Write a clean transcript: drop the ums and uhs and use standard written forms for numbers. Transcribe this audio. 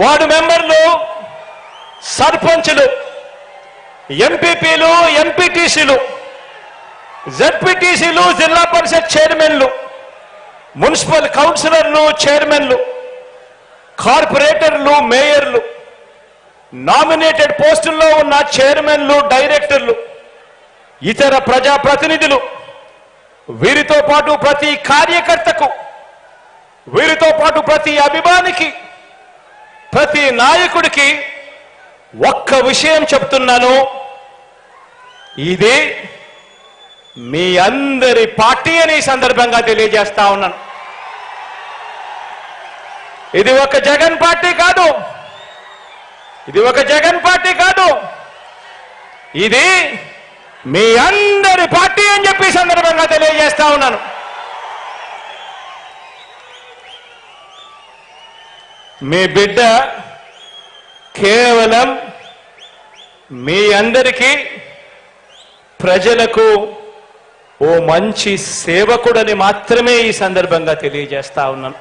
Ward మెంబర్లు, సర్పంచులు, ఎంపీపీలు, ఎంపీటీసీలు, జెడ్పీటీసీలు, జిల్లా పరిషత్ చైర్మన్లు, మున్సిపల్ కౌన్సిలర్లు, చైర్మన్లు, కార్పొరేటర్లు, మేయర్లు, నామినేటెడ్ పోస్టుల్లో ఉన్న చైర్మన్లు, డైరెక్టర్లు, ఇతర ప్రజాప్రతినిధులు, వీరితో పాటు ప్రతి కార్యకర్తకు, వీరితో పాటు ప్రతి అభిమానికి, ప్రతి నాయకుడికి ఒక్క విషయం చెప్తున్నాను. ఇది మీ అందరి పార్టీ అని ఈ సందర్భంగా తెలియజేస్తా ఉన్నాను. ఇది ఒక జగన్ పార్టీ కాదు, ఇది ఒక జగన్ పార్టీ కాదు, ఇది మీ అందరి పార్టీ అని చెప్పి సందర్భంగా తెలియజేస్తా ఉన్నాను. మీ బిడ్డ కేవలం మీ అందరికీ, ప్రజలకు ఓ మంచి సేవకుడని మాత్రమే ఈ సందర్భంగా తెలియజేస్తా ఉన్నాను.